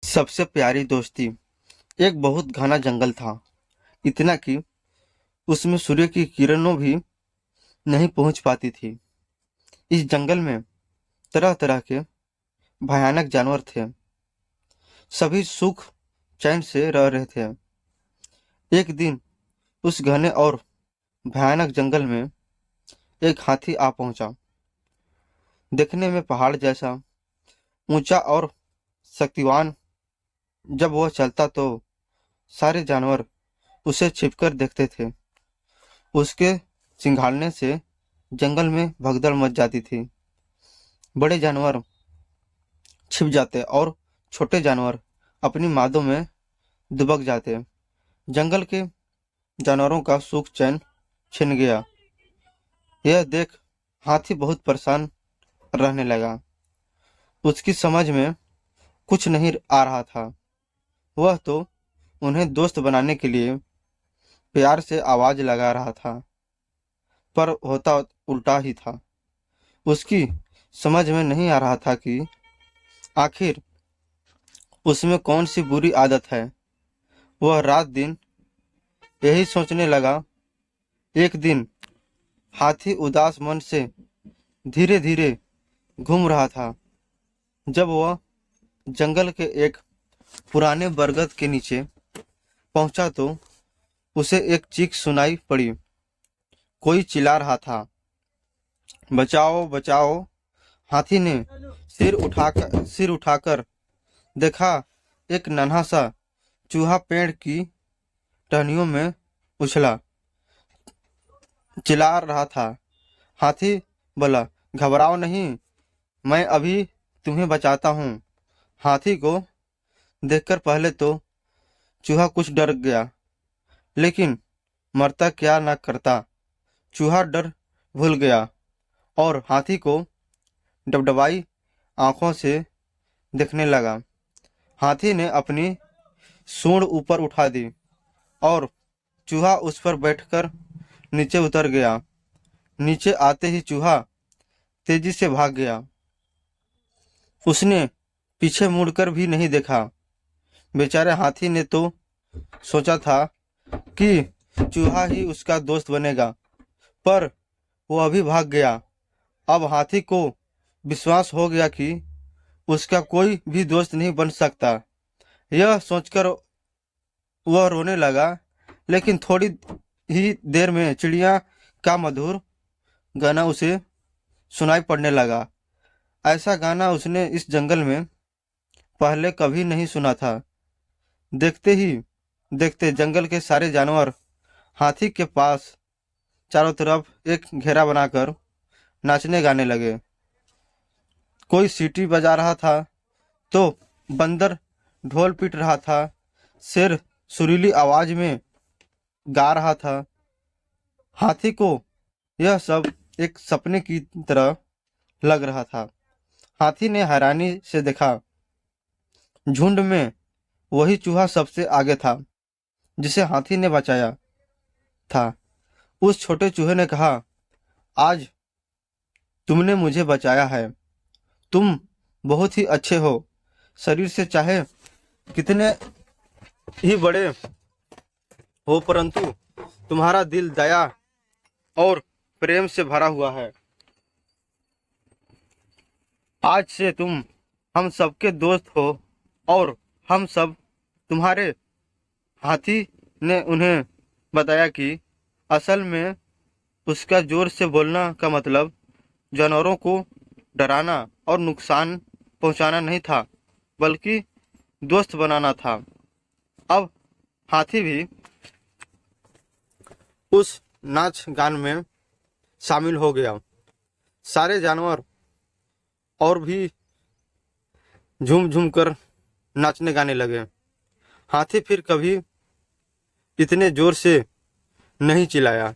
सबसे प्यारी दोस्ती। एक बहुत घना जंगल था, इतना कि उसमें सूर्य की किरणों भी नहीं पहुंच पाती थी। इस जंगल में तरह तरह के भयानक जानवर थे। सभी सुख चैन से रह रहे थे। एक दिन उस घने और भयानक जंगल में एक हाथी आ पहुंचा। देखने में पहाड़ जैसा ऊंचा और शक्तिवान। जब वह चलता तो सारे जानवर उसे छिपकर देखते थे। उसके चिंघाड़ने से जंगल में भगदड़ मच जाती थी। बड़े जानवर छिप जाते और छोटे जानवर अपनी मादों में दुबक जाते। जंगल के जानवरों का सुख चैन छिन गया। यह देख हाथी बहुत परेशान रहने लगा। उसकी समझ में कुछ नहीं आ रहा था। वह तो उन्हें दोस्त बनाने के लिए प्यार से आवाज लगा रहा था, पर होता उल्टा ही था। उसकी समझ में नहीं आ रहा था कि आखिर उसमें कौन सी बुरी आदत है। वह रात दिन यही सोचने लगा। एक दिन हाथी उदास मन से धीरे धीरे घूम रहा था। जब वह जंगल के एक पुराने बरगद के नीचे पहुंचा तो उसे एक चीख सुनाई पड़ी। कोई चिल्ला रहा था, बचाओ बचाओ। हाथी ने सिर उठाकर देखा। एक नन्हा सा चूहा पेड़ की टहनियों में उछला चिल्ला रहा था। हाथी बोला, घबराओ नहीं, मैं अभी तुम्हें बचाता हूँ। हाथी को देखकर पहले तो चूहा कुछ डर गया, लेकिन मरता क्या न करता। चूहा डर भूल गया और हाथी को डबडबाई आंखों से देखने लगा। हाथी ने अपनी सूंड ऊपर उठा दी और चूहा उस पर बैठकर नीचे उतर गया। नीचे आते ही चूहा तेजी से भाग गया। उसने पीछे मुड़कर भी नहीं देखा। बेचारे हाथी ने तो सोचा था कि चूहा ही उसका दोस्त बनेगा, पर वो अभी भाग गया। अब हाथी को विश्वास हो गया कि उसका कोई भी दोस्त नहीं बन सकता। यह सोचकर वह रोने लगा, लेकिन थोड़ी ही देर में चिड़िया का मधुर गाना उसे सुनाई पड़ने लगा। ऐसा गाना उसने इस जंगल में पहले कभी नहीं सुना था। देखते ही देखते जंगल के सारे जानवर हाथी के पास चारों तरफ एक घेरा बनाकर नाचने गाने लगे। कोई सीटी बजा रहा था तो बंदर ढोल पीट रहा था। शेर सुरीली आवाज में गा रहा था। हाथी को यह सब एक सपने की तरह लग रहा था। हाथी ने हैरानी से देखा, झुंड में वही चूहा सबसे आगे था जिसे हाथी ने बचाया था। उस छोटे चूहे ने कहा, आज तुमने मुझे बचाया है। तुम बहुत ही अच्छे हो। शरीर से चाहे कितने ही बड़े हो, परंतु तुम्हारा दिल दया और प्रेम से भरा हुआ है। आज से तुम हम सबके दोस्त हो और हम सब तुम्हारे। हाथी ने उन्हें बताया कि असल में उसका जोर से बोलना का मतलब जानवरों को डराना और नुकसान पहुंचाना नहीं था, बल्कि दोस्त बनाना था। अब हाथी भी उस नाच गान में शामिल हो गया। सारे जानवर और भी झूम झूम कर नाचने गाने लगे। हाथी फिर कभी इतने जोर से नहीं चिल्लाया।